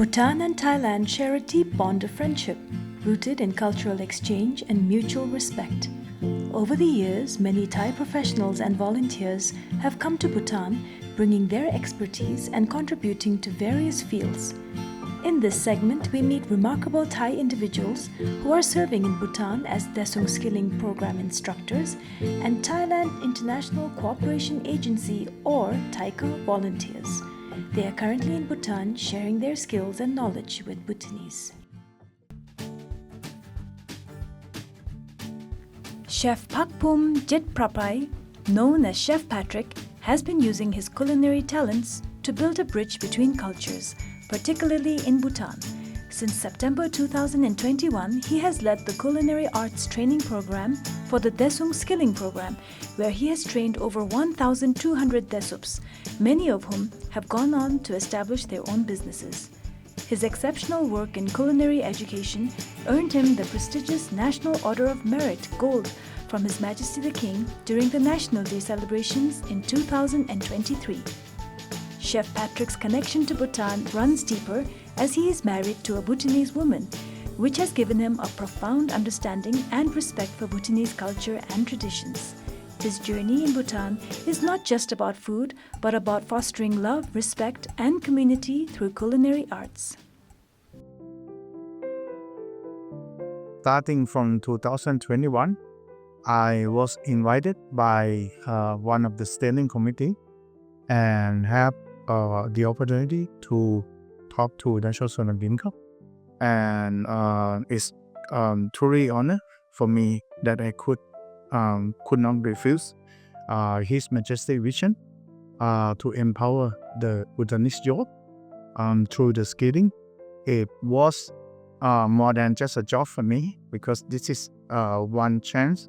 Bhutan and Thailand share a deep bond of friendship, rooted in cultural exchange and mutual respect. Over the years, many Thai professionals and volunteers have come to Bhutan, bringing their expertise and contributing to various fields. In this segment, we meet remarkable Thai individuals who are serving in Bhutan as De-Suung Skilling Program instructors and Thailand International Cooperation Agency or TICA volunteers. They are currently in Bhutan sharing their skills and knowledge with Bhutanese. Chef Pakpum Jitprapai, known as Chef Patrick, has been using his culinary talents to build a bridge between cultures, particularly in Bhutan. Since September 2021, he has led the Culinary Arts Training Program for the De-Suung Skilling Program, where he has trained over 1,200 Desups, many of whom have gone on to establish their own businesses. His exceptional work in culinary education earned him the prestigious National Order of Merit Gold from His Majesty the King during the National Day celebrations in 2023. Chef Patrick's connection to Bhutan runs deeper as he is married to a Bhutanese woman, which has given him a profound understanding and respect for Bhutanese culture and traditions. His journey in Bhutan is not just about food, but about fostering love, respect, and community through culinary arts. Starting from 2021, I was invited by one of the steering committee and have the opportunity to talk to National Sonabinka. And it's truly honor for me that I could not refuse His Majesty's vision to empower the Bhutanese youth through the skilling. It was more than just a job for me, because this is one chance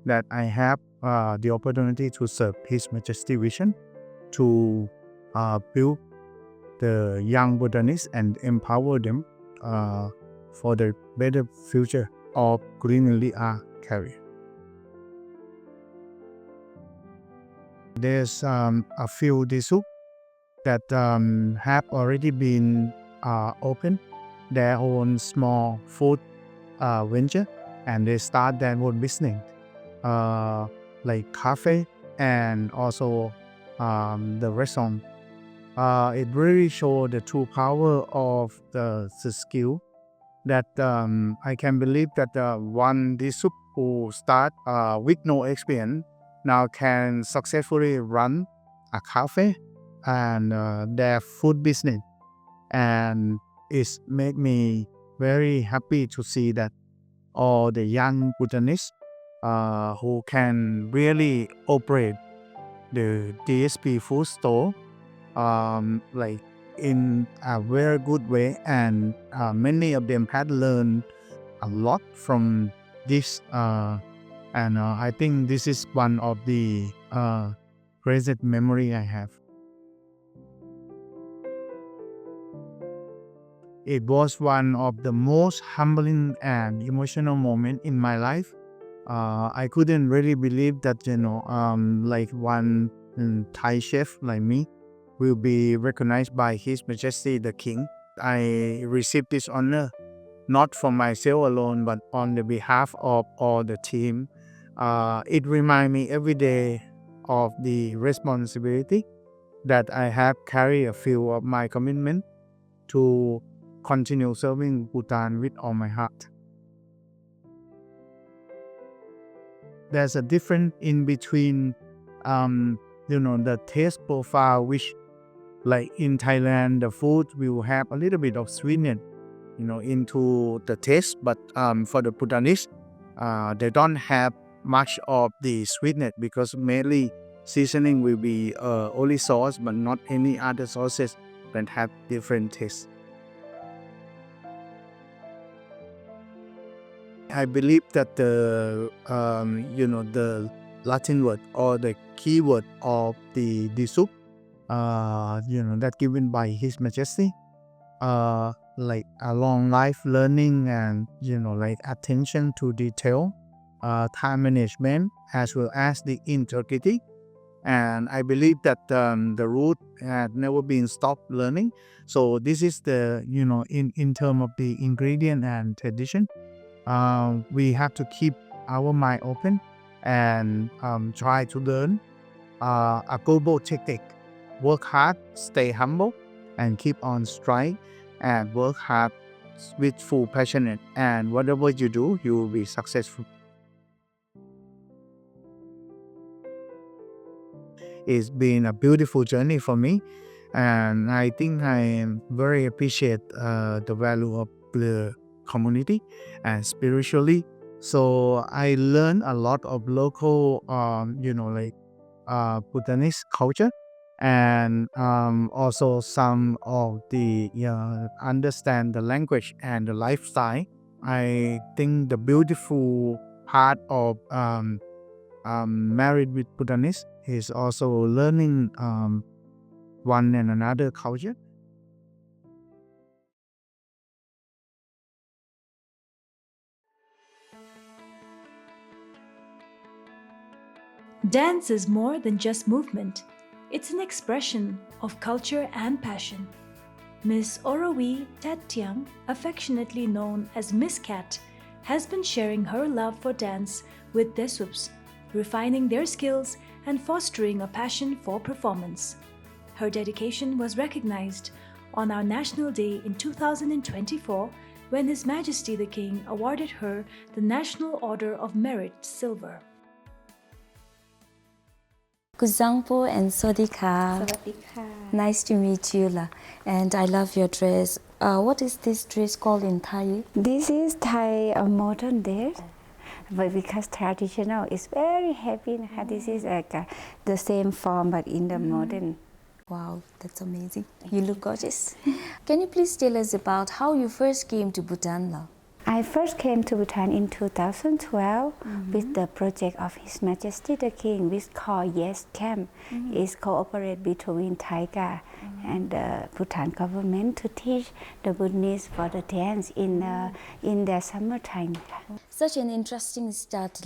that I have the opportunity to serve His Majesty's vision to build the young Bhutanese and empower them for the better future of culinary art career. There's a few De-Suung that have already been opened their own small food venture, and they start their own business, like cafe and also the restaurant. It really shows the true power of the skill that I can believe that one De-Suung who start with no experience now can successfully run a cafe and their food business, and it's made me very happy to see that all the young Bhutanese who can really operate the DSP food store like in a very good way, and many of them had learned a lot from this, and I think this is one of the greatest memory I have. It was one of the most humbling and emotional moments in my life. I couldn't really believe that, like one Thai chef like me will be recognized by His Majesty the King. I received this honor not for myself alone, but on the behalf of all the team. It reminds me every day of the responsibility that I have carried a few of my commitment to continue serving Bhutan with all my heart. There's a difference in between, the taste profile, which like in Thailand, the food will have a little bit of sweetness, into the taste. But for the Bhutanese, they don't have much of the sweetness, because mainly seasoning will be only sauce, but not any other sauces that have different tastes. I believe that the Latin word or the key word of the De-Suung, that given by His Majesty, like a long life learning and like attention to detail, time management, as well as the integrity and I believe that the root had never been stopped learning. So this is the in term of the ingredient and tradition, we have to keep our mind open and try to learn a global technique. Work hard, stay humble, and keep on striving, and work hard with full passion. And whatever you do, you will be successful. It's been a beautiful journey for me, and I think I am very appreciate the value of the community and spiritually. So I learned a lot of local, Bhutanese culture, and also some of the understand the language and the lifestyle. I think the beautiful part of married with Bhutanese is also learning one and another culture. Dance is more than just movement. It's an expression of culture and passion. Miss Orowi Tat Tiang, affectionately known as Miss Cat, has been sharing her love for dance with De-Suungs, refining their skills and fostering a passion for performance. Her dedication was recognized on our National Day in 2024 when His Majesty the King awarded her the National Order of Merit Silver. Kuzangpo and Sodika. Nice to meet you. And I love your dress. What is this dress called in Thai? This is Thai modern dress, but because traditional is very happy. This is like the same form but in the modern. Wow, that's amazing. You look gorgeous. Can you please tell us about how you first came to Bhutan? I first came to Bhutan in 2012 with the project of His Majesty the King, which called Yes Camp. It's cooperate between TICA and the Bhutan government to teach the Bhutanese for the dance in their summertime. Such an interesting start.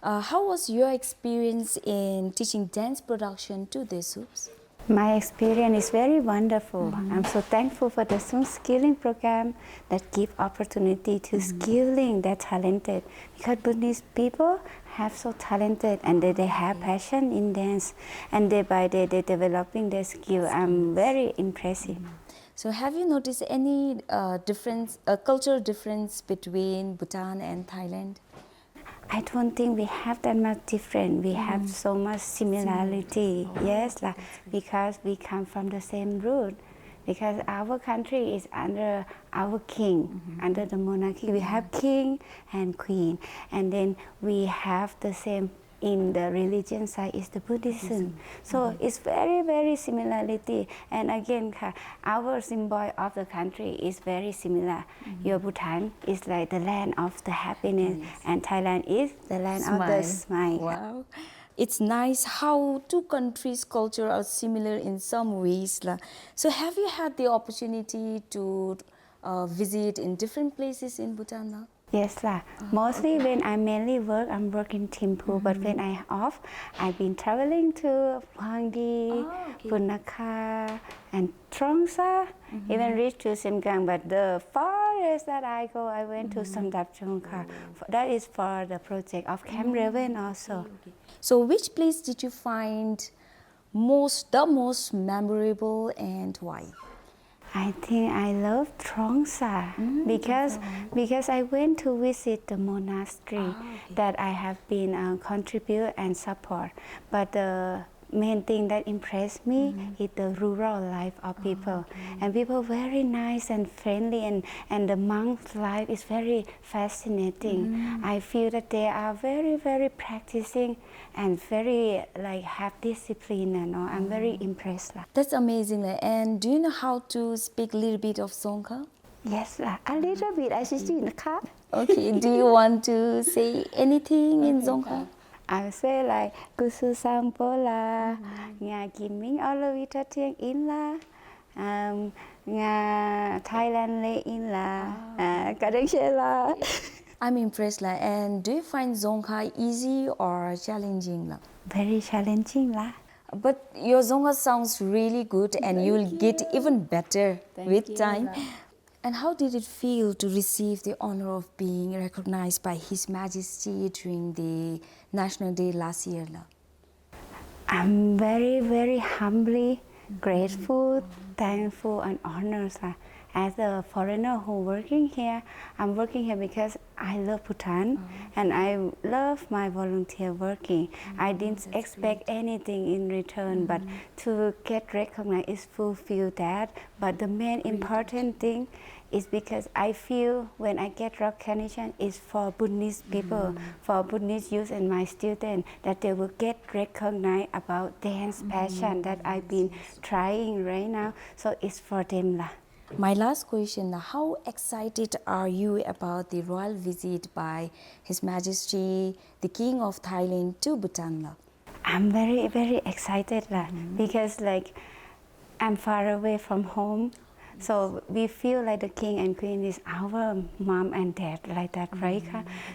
How was your experience in teaching dance production to the De-Suungs? My experience is very wonderful. I'm so thankful for the De-Suung skilling program that give opportunity to skilling that talented, because Bhutanese people have so talented and they have passion in dance, and day by day they're developing their skill. I'm very impressive. So have you noticed any cultural difference between Bhutan and Thailand? I don't think we have that much different. We have so much similarity. Yes, because we come from the same root. Because our country is under our king, under the monarchy. We have king and queen, and then we have the same in the religion side is the Buddhism. So it's very, very similarity. And again, our symbol of the country is very similar. Your Bhutan is like the land of the happiness, and Thailand is the land of the smile. Wow. It's nice how two countries' culture are similar in some ways. So have you had the opportunity to visit in different places in Bhutan? Yes, mostly when I mainly work, I'm working Thimphu, but when I off, I've been traveling to Hwangdi, Punakha, and Trongsa, even reach to Simgang, but the farthest that I go, I went to Samdapchongkha. That is for the project of Camp Raven also. So which place did you find the most memorable, and why? I think I love Trongsa because I went to visit the monastery that I have been contribute and support. But the main thing that impressed me is the rural life of people. And people very nice and friendly, and the monk's life is very fascinating. I feel that they are very, very practicing and very have discipline, I'm very impressed. That's amazing. And do you know how to speak a little bit of Songkha? Yes, a little bit. I see. Okay, do you want to say anything in Songkha? I say like Kusu Sampola, Nga Kiming Olovita Tiang In La, Nga Thailand Le In La, Kadangshela. I'm impressed. And do you find Songkha easy or challenging? Very challenging. But your Zonga sounds really good and you'll get even better with time. And how did it feel to receive the honor of being recognized by His Majesty during the National Day last year? I'm very, very humbly grateful, thankful, and honored. As a foreigner who working here, I'm working here because I love Bhutan and I love my volunteer working. I didn't expect anything in return, but to get recognized is fulfill that. But the main important thing is because I feel when I get recognition is for Buddhist people, for Buddhist youth and my students, that they will get recognized about dance passion that I've been trying right now. So it's for them lah. My last question, how excited are you about the royal visit by His Majesty, the King of Thailand to Bhutan? I'm very, very excited because I'm far away from home. So we feel like the king and queen is our mom and dad, like that, right?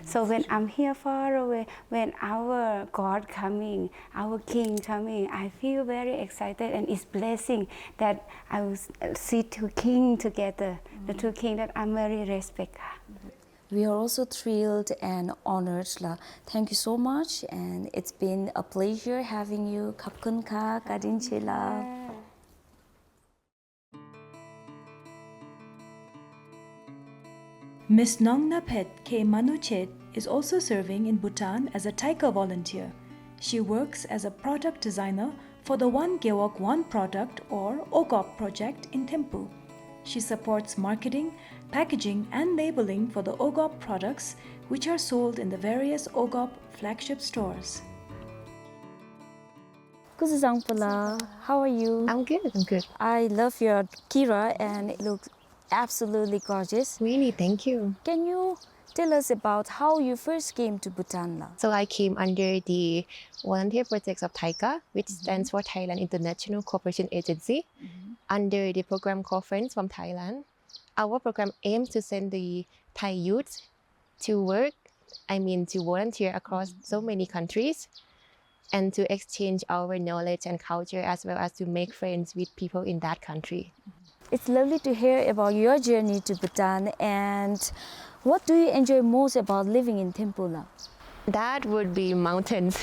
So when I'm here far away, when our God coming, our king coming, I feel very excited and it's blessing that I will see two kings together, the two kings that I'm very respect. We are also thrilled and honored. Thank you so much, and it's been a pleasure having you. Khap kun ka, Kadin Chela. Miss Nongnaphet K. Manuchet is also serving in Bhutan as a TICA volunteer. She works as a product designer for the One Gewok One product or OGOP project in Thimphu. She supports marketing, packaging and labeling for the OGOP products which are sold in the various OGOP flagship stores. Kusuzangpala, how are you? I'm good. I love your Kira and it looks absolutely gorgeous. Really, thank you. Can you tell us about how you first came to Bhutan? So I came under the volunteer projects of TICA, which stands for Thailand International Cooperation Agency, under the program called Friends from Thailand. Our program aims to send the Thai youth to volunteer across so many countries and to exchange our knowledge and culture as well as to make friends with people in that country. It's lovely to hear about your journey to Bhutan, and what do you enjoy most about living in Thimphu? That would be mountains.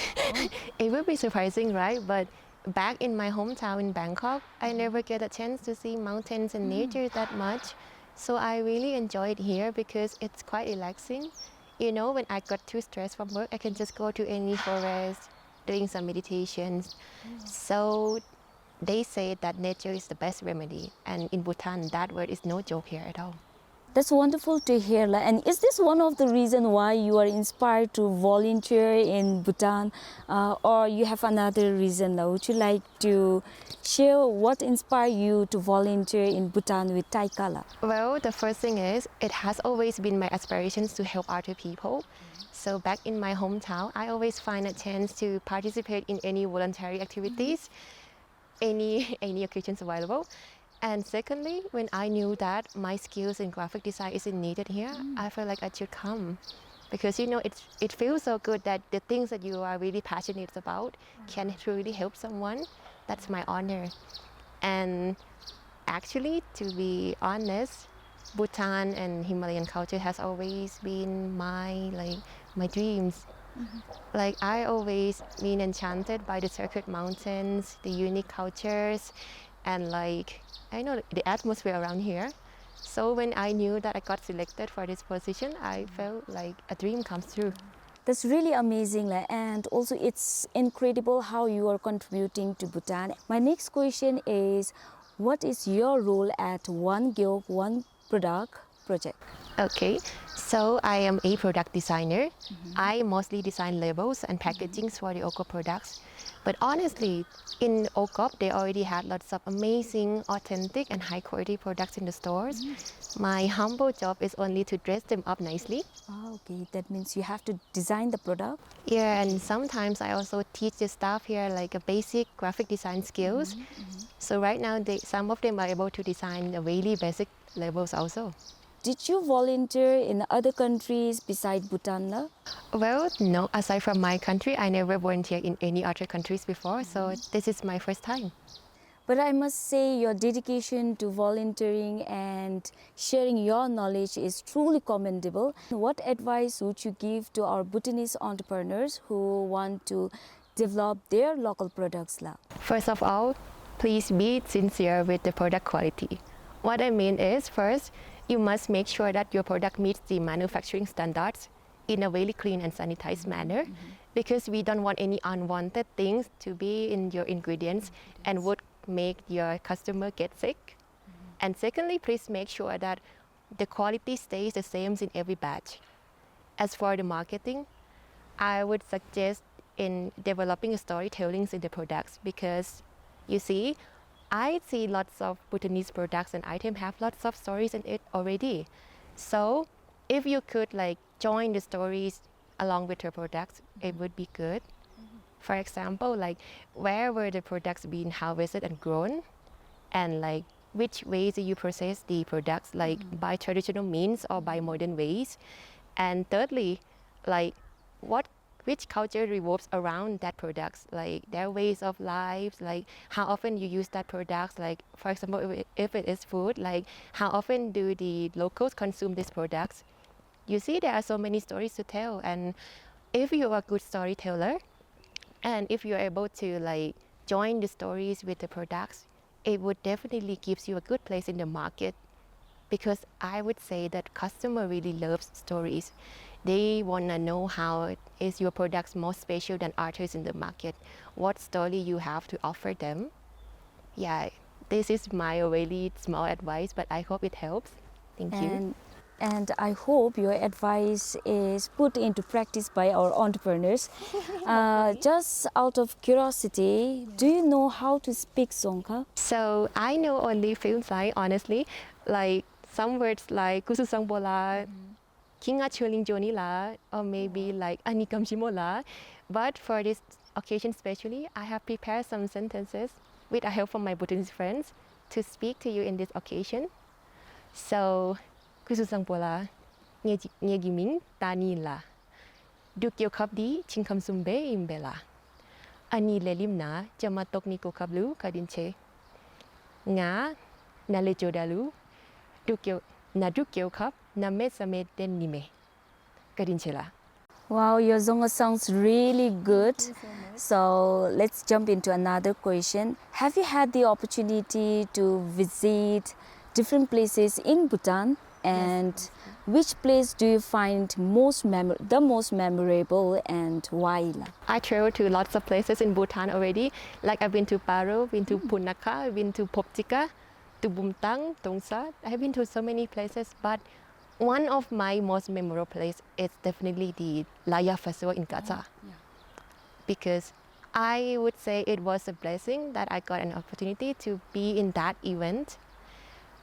It would be surprising, right? But back in my hometown in Bangkok, I never get a chance to see mountains and nature that much. So I really enjoy it here because it's quite relaxing. You know, when I got too stressed from work, I can just go to any forest, doing some meditations. So they say that nature is the best remedy. And in Bhutan, that word is no joke here at all. That's wonderful to hear. And is this one of the reasons why you are inspired to volunteer in Bhutan? Or you have another reason? Would you like to share what inspired you to volunteer in Bhutan with TICA? Well, the first thing is, it has always been my aspirations to help other people. So back in my hometown, I always find a chance to participate in any voluntary activities, any occasions available. And secondly, when I knew that my skills in graphic design isn't needed here, I felt like I should come. Because you know, it feels so good that the things that you are really passionate about can truly help someone. That's my honor. And actually, to be honest, Bhutan and Himalayan culture has always been my dreams. Like I always been enchanted by the sacred mountains, the unique cultures, and I know the atmosphere around here. So when I knew that I got selected for this position, I felt like a dream comes true. That's really amazing, and also it's incredible how you are contributing to Bhutan. My next question is, what is your role at One Geok One Product project? Okay, so I am a product designer. I mostly design labels and packagings for the OGOP products. But honestly, in OGOP, they already had lots of amazing, authentic and high quality products in the stores. My humble job is only to dress them up nicely. Oh, okay, that means you have to design the product. Yeah, and sometimes I also teach the staff here like a basic graphic design skills. So right now, some of them are able to design the really basic labels also. did you volunteer in other countries beside Bhutan? La? Well, no, aside from my country, I never volunteered in any other countries before, so this is my first time. But I must say your dedication to volunteering and sharing your knowledge is truly commendable. What advice would you give to our Bhutanese entrepreneurs who want to develop their local products? La? First of all, please be sincere with the product quality. What I mean is, first, you must make sure that your product meets the manufacturing standards in a very clean and sanitized manner, because we don't want any unwanted things to be in your ingredients and would make your customer get sick. And secondly, please make sure that the quality stays the same in every batch. As for the marketing, I would suggest in developing storytellings in the products, because you see, I see lots of Bhutanese products and items have lots of stories in it already. So if you could like join the stories along with your products, it would be good. For example, like where were the products being harvested and grown, and like which ways do you process the products, like by traditional means or by modern ways. And thirdly, like which culture revolves around that products, like their ways of lives, like how often you use that products, like for example, if it is food, like how often do the locals consume these products. You see, there are so many stories to tell, and if you are a good storyteller, and if you're able to like join the stories with the products, it would definitely gives you a good place in the market, because I would say that customer really loves stories. They want to know how is your products more special than others in the market, what story you have to offer them. Yeah, this is my really small advice, but I hope it helps. Thank you. And I hope your advice is put into practice by our entrepreneurs. Just out of curiosity, do you know how to speak Songkha? So I know only few lines, honestly, like some words like kususang bola, kinga chuling joni la, or maybe like anikam shimola. But for this occasion especially, I have prepared some sentences with the help from my Bhutanese friends to speak to you in this occasion. So kususang bola, nye giming tani la, duk yo kapdi chinkam sumbe imbela. Ani lelimna jamatok ni ko kablu kadinche. Nga nalejodalu dukyo kap na mesame den nime kadinchela. Wow, your Zonga sounds really good. So let's jump into another question. Have you had the opportunity to visit different places in Bhutan? And which place do you find the most memorable, and why? I traveled to lots of places in Bhutan already. Like I've been to Paro, been to Punakha, I've been to TICA, to Bumtang, Tongsa. I've been to so many places, but one of my most memorable places is definitely the Laya Festival in Gaza. Because I would say it was a blessing that I got an opportunity to be in that event.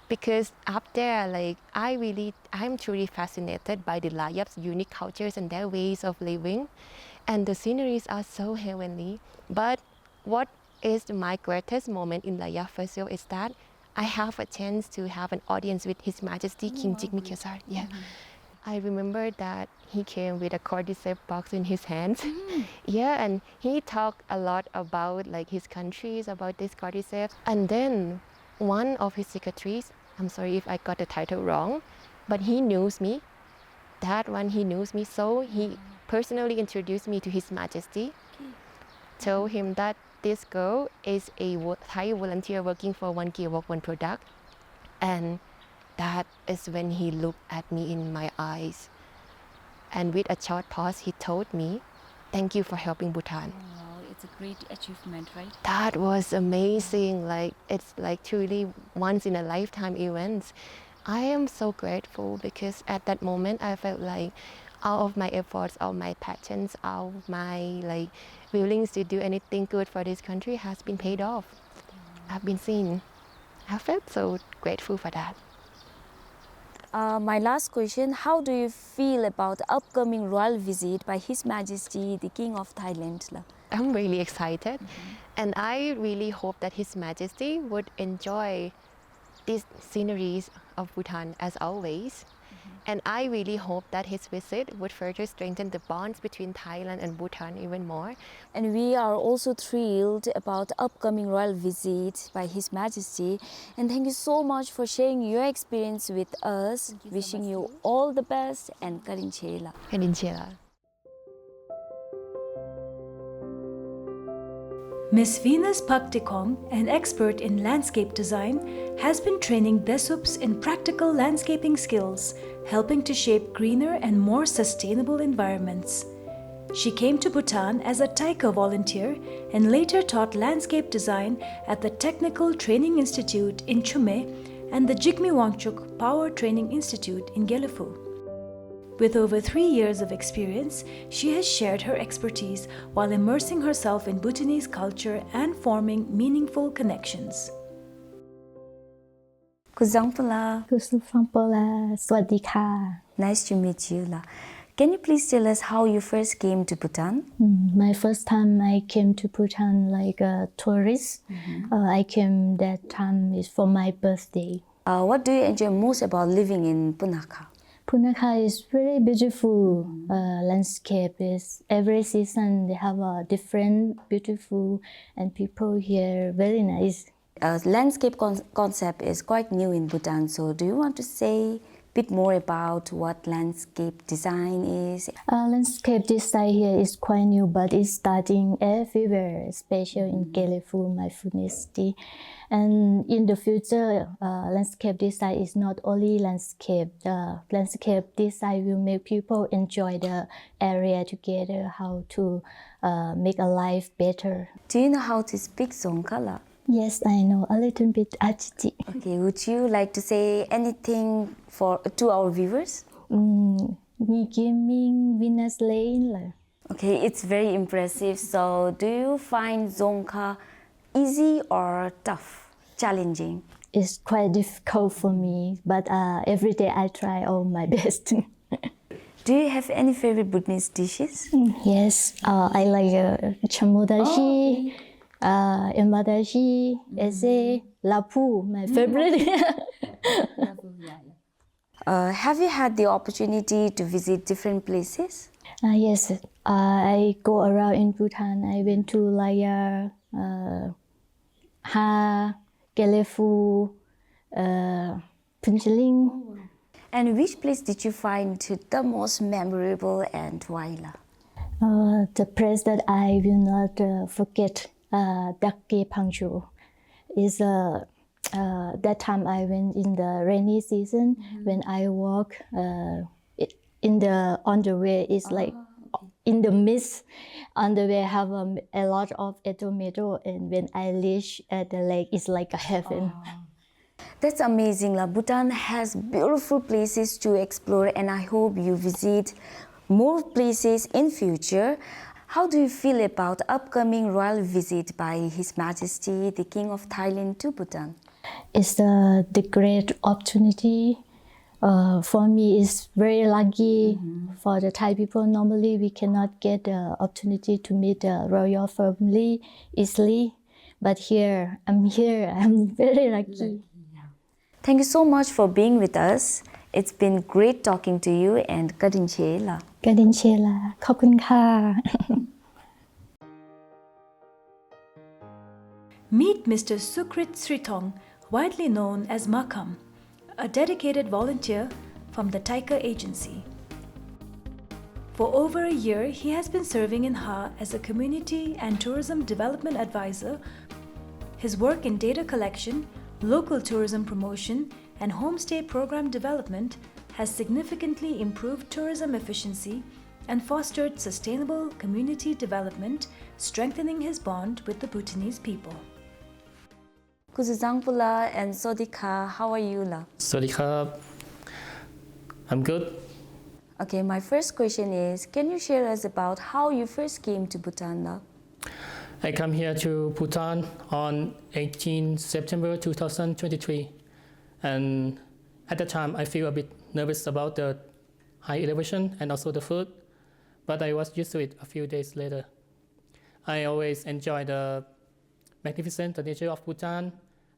Because up there, like I'm truly fascinated by the Layap's unique cultures and their ways of living, and the sceneries are so heavenly. But what is my greatest moment in Laya Festival is that I have a chance to have an audience with His Majesty King Jigme Khyosar. Yeah, I remember that he came with a cordyceps box in his hands. Yeah, and he talked a lot about like his countries, about this cordyceps, and then one of his secretaries, I'm sorry if I got the title wrong, but he knows me. That one, he knows me. So he personally introduced me to His Majesty. Told him that this girl is a Thai volunteer working for One Gear Walk One Product. And that is when he looked at me in my eyes. And with a short pause, he told me, "Thank you for helping Bhutan." Wow, it's a great achievement, right? That was amazing. Like it's like truly once in a lifetime events. I am so grateful because at that moment I felt like all of my efforts, all my passions, all my like willings to do anything good for this country has been paid off. I've been seen. I felt so grateful for that. My last question, how do you feel about the upcoming royal visit by His Majesty, the King of Thailand? I'm really excited, and I really hope that His Majesty would enjoy these sceneries of Bhutan as always. And I really hope that his visit would further strengthen the bonds between Thailand and Bhutan even more. And we are also thrilled about the upcoming royal visit by His Majesty. And thank you so much for sharing your experience with us. Wishing you all the best and Karin Chela. Kadinchela. Miss Venus Paktikong, an expert in landscape design, has been training De-Suungs in practical landscaping skills, helping to shape greener and more sustainable environments. She came to Bhutan as a TICA volunteer and later taught landscape design at the Technical Training Institute in Chume and the Jigme Wangchuk Power Training Institute in Gyeongju. With over 3 years of experience, she has shared her expertise while immersing herself in Bhutanese culture and forming meaningful connections. Kuzangpala. Kusupangpala, Swadika. Nice to meet you. Can you please tell us how you first came to Bhutan? My first time I came to Bhutan like a tourist. I came that time is for my birthday. What do you enjoy most about living in Punakha? Punakha is very beautiful landscape. Is every season they have a different beautiful and people here very nice. Landscape concept is quite new in Bhutan. So do you want to say a bit more about what landscape design is? Landscape design here is quite new, but it's starting everywhere, especially in Gyeongju, my university. And in the future, landscape design is not only landscape. The landscape design will make people enjoy the area together, how to make a life better. Do you know how to speak Songkala? Yes, I know a little bit Ajiti. Okay, would you like to say anything to our viewers? Venus Lane. Okay, it's very impressive. So do you find Dzongkha easy or tough, challenging? It's quite difficult for me, but every day I try all my best. Do you have any favorite Bhutanese dishes? Yes, I like chamodashi, embadashi, eze, lapu, my favorite. Have you had the opportunity to visit different places? Yes, I go around in Bhutan. I went to Laya, Ha, Gyeongju, Punchaling. And which place did you find the most memorable and why? The place that I will not forget, Dakke Pangju, is that time I went in the rainy season. When I walk on the way, it's like in the mist. On the way, I have a lot of tomato, and when I reach at the lake, it's like a heaven. That's amazing. Bhutan has beautiful places to explore, and I hope you visit more places in future. How do you feel about upcoming royal visit by His Majesty, the King of Thailand, to Bhutan? It's the great opportunity. For me, it's very lucky. For the Thai people, normally we cannot get the opportunity to meet the royal family easily. But here, I'm very lucky. Thank you so much for being with us. It's been great talking to you and Kadinchela. Kadinchela, ขอบคุณค่ะ Meet Mr. Sukrit Sritong, widely known as Makam, a dedicated volunteer from the TICA agency. For over a year, he has been serving in Ha as a community and tourism development advisor. His work in data collection, local tourism promotion, and homestay program development has significantly improved tourism efficiency and fostered sustainable community development, strengthening his bond with the Bhutanese people. Kuzuzangpula and Sodika, how are you? Swadika, I'm good. Okay, my first question is, can you share us about how you first came to Bhutan? I come here to Bhutan on 18 September 2023. And at the time, I feel a bit nervous about the high elevation and also the food, but I was used to it a few days later. I always enjoy the magnificent nature of Bhutan.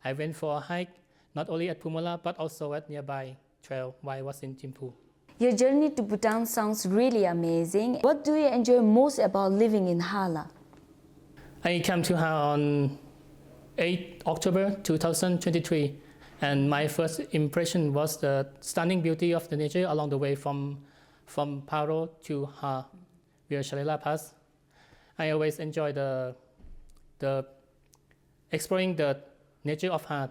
I went for a hike not only at Pumala but also at nearby trail while I was in Thimphu. Your journey to Bhutan sounds really amazing. What do you enjoy most about living in Hala? I came to Ha on 8 October 2023, and my first impression was the stunning beauty of the nature along the way from Paro to Ha, via Shalila Pass. I always enjoy the exploring the nature of Ha.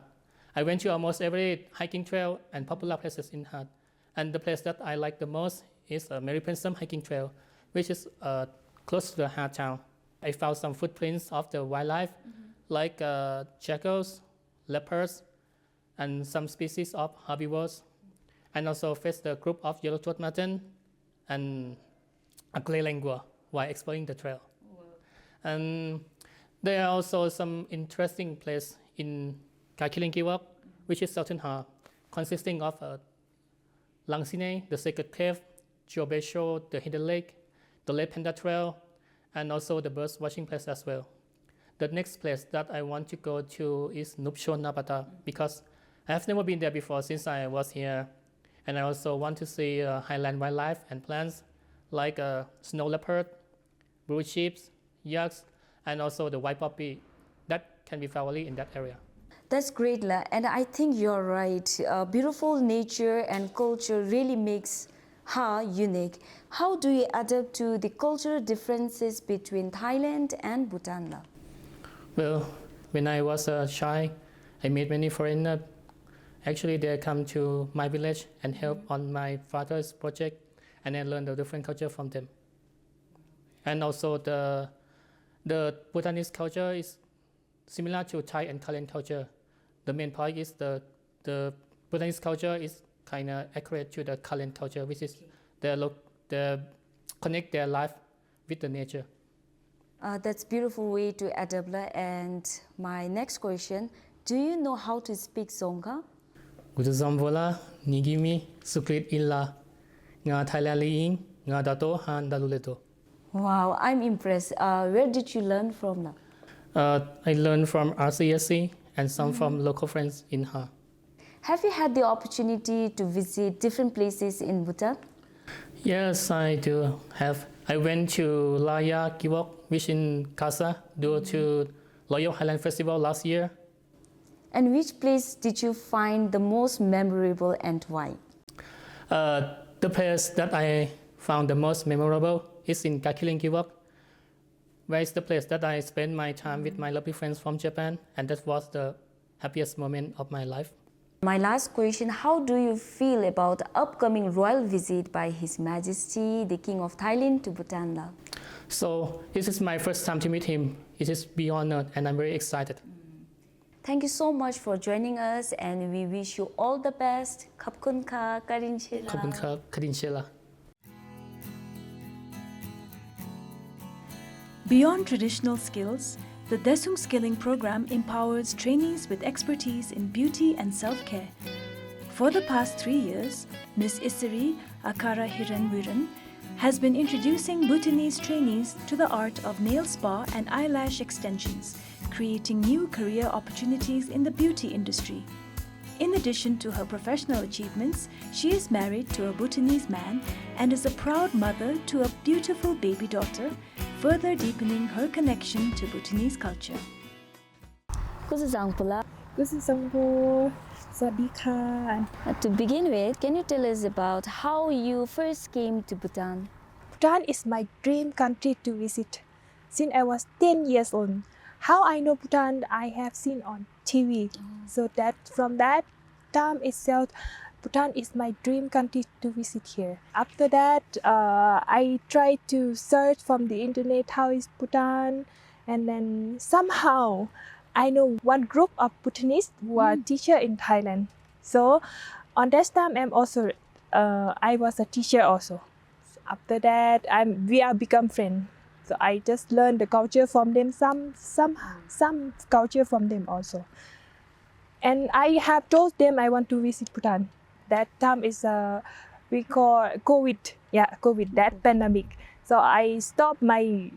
I went to almost every hiking trail and popular places in Ha, and the place that I like the most is Mary Pensum hiking trail, which is close to the Ha town. I found some footprints of the wildlife, like jackals, leopards, and some species of herbivores, and also faced a group of yellow-throated marten and a clay lingua while exploring the trail. Wow. And there are also some interesting places in Kakilinkiwak, which is southern Ha, consisting of Langsine, the Sacred Cave, Jobesho, the Hidden Lake, the Lake Panda Trail, and also the birds watching place as well. The next place that I want to go to is Nupchon Napata, because I have never been there before since I was here. And I also want to see highland wildlife and plants like snow leopard, blue sheep, yaks, and also the white poppy that can be found only in that area. That's great, La. And I think you're right. Beautiful nature and culture really makes Ha unique. How do you adapt to the cultural differences between Thailand and Bhutan, La? Well, when I was a child, I met many foreigners. Actually, they come to my village and help on my father's project, and I learned the different culture from them. And also the Bhutanese culture is similar to Thai and Karen culture. The main point is the Bhutanese culture is kind of accurate to the Karen culture, which is they connect their life with the nature. That's a beautiful way to adapt, La. And my next question, do you know how to speak Dzongkha? Gutazamvola, Nigimi, Sukrit Illa, Nga Thailand Nga Dato Han Daluleto. Wow, I'm impressed. Where did you learn from, La? I learned from RCSC and some from local friends in Ha. Have you had the opportunity to visit different places in Bhutan? Yes, I do have. I went to Laya Kiwok, which in Kasa, due to Loyal Highland Festival last year. And which place did you find the most memorable and why? The place that I found the most memorable is in Kakilinkiwak, where is the place that I spent my time with my lovely friends from Japan, and that was the happiest moment of my life. My last question, how do you feel about the upcoming royal visit by His Majesty, the King of Thailand to Bhutan, La? So this is my first time to meet him. It is beyond honored, and I'm very excited. Thank you so much for joining us, and we wish you all the best. Khop kun ka, Karin Chela. ขอบคุณครับ Karin Chela. Beyond traditional skills, the De-Suung skilling program empowers trainees with expertise in beauty and self-care. For the past 3 years, Ms. Isiri Akara Hiranwiran has been introducing Bhutanese trainees to the art of nail spa and eyelash extensions, creating new career opportunities in the beauty industry. In addition to her professional achievements, she is married to a Bhutanese man and is a proud mother to a beautiful baby daughter, further deepening her connection to Bhutanese culture. Kusuzangpula. Kusuzangpo. Swadika. To begin with, can you tell us about how you first came to Bhutan? Bhutan is my dream country to visit since I was 10 years old. How I know Bhutan, I have seen on TV. So that from that time itself, Bhutan is my dream country to visit here. After that, I tried to search from the internet how is Bhutan, and then somehow I know one group of Bhutanese who are teacher in Thailand. So on that time, I was a teacher also. After that, we are become friends. So I just learned the culture from them, some culture from them also. And I have told them I want to visit Bhutan. That time is we call COVID, that pandemic. So I stopped my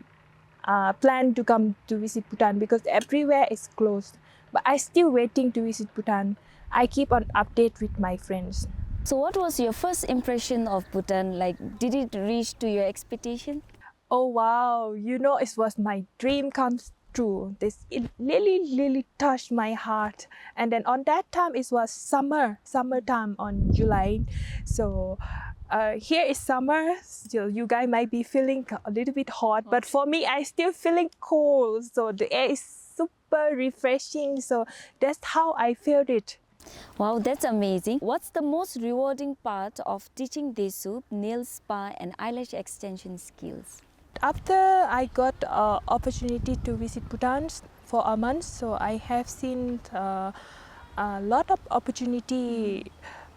plan to come to visit Bhutan because everywhere is closed. But I still waiting to visit Bhutan. I keep on update with my friends. So what was your first impression of Bhutan? Like, did it reach to your expectation? Oh wow, it was my dream comes true. It really touched my heart. And then on that time it was summertime on July. So here is summer, still you guys might be feeling a little bit hot, but for me I still feeling cold. So the air is super refreshing. So that's how I felt it. Wow, that's amazing. What's the most rewarding part of teaching De-Suung nail spa and eyelash extension skills? After I got opportunity to visit Bhutan for a month, so I have seen a lot of opportunity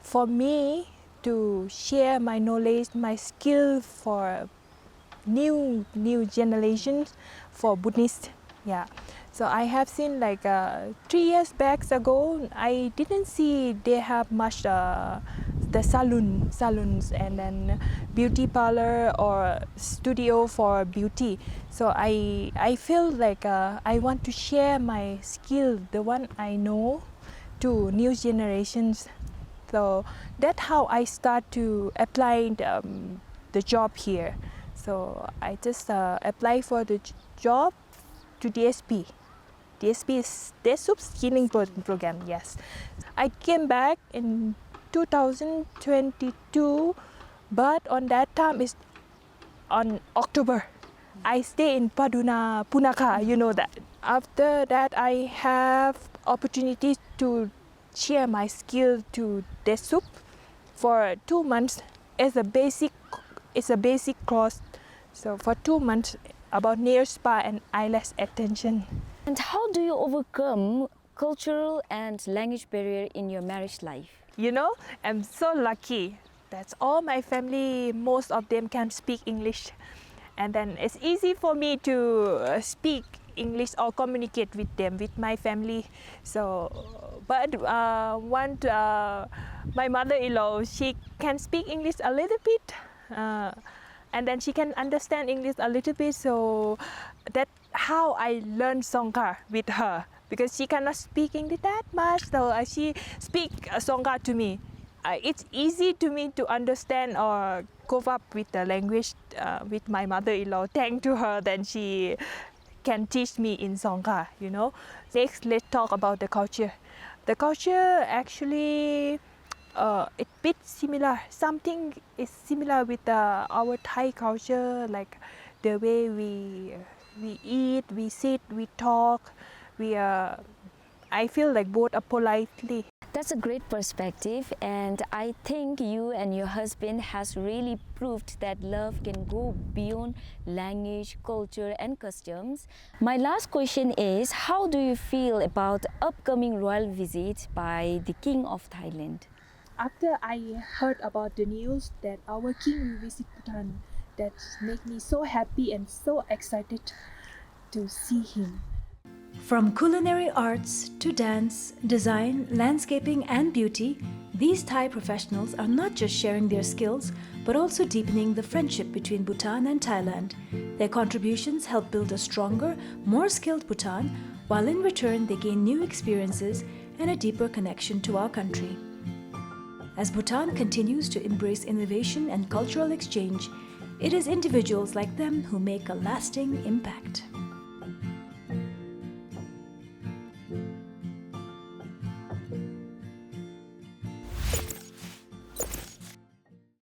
for me to share my knowledge, my skill for new generations for Buddhists. Yeah. So I have seen like 3 years back ago, I didn't see they have much the salons and then beauty parlor or studio for beauty. So I feel like I want to share my skill, the one I know, to new generations. So that's how I start to apply the job here. So I just apply for the job to DSP. DSP is De-Suung Skilling Program, yes. I came back in 2022, but on that time is on October. I stay in Paduna, Punakha, you know that. After that, I have opportunity to share my skill to De-Suung for 2 months. It's a basic course. So for 2 months about nail spa and eyelash extension. And how do you overcome cultural and language barrier in your marriage life? I'm so lucky. That's all my family, most of them can speak English. And then it's easy for me to speak English or communicate with them, with my family. So, but my mother-in-law, she can speak English a little bit. And then she can understand English a little bit. So that's how I learned Songkha with her, because she cannot speak English that much. So she speak Songkha to me. It's easy to me to understand or cope up with the language with my mother-in-law. Thanks to her, then she can teach me in Songkha, Next, let's talk about the culture. The culture actually it's a bit similar. Something is similar with our Thai culture, like the way we eat, we sit, we talk. I feel like both are politely. That's a great perspective, and I think you and your husband has really proved that love can go beyond language, culture and customs. My last question is, how do you feel about upcoming royal visit by the King of Thailand? After I heard about the news that our king will visit Bhutan, that made me so happy and so excited to see him. From culinary arts to dance, design, landscaping, and beauty, these Thai professionals are not just sharing their skills, but also deepening the friendship between Bhutan and Thailand. Their contributions help build a stronger, more skilled Bhutan, while in return they gain new experiences and a deeper connection to our country. As Bhutan continues to embrace innovation and cultural exchange, it is individuals like them who make a lasting impact.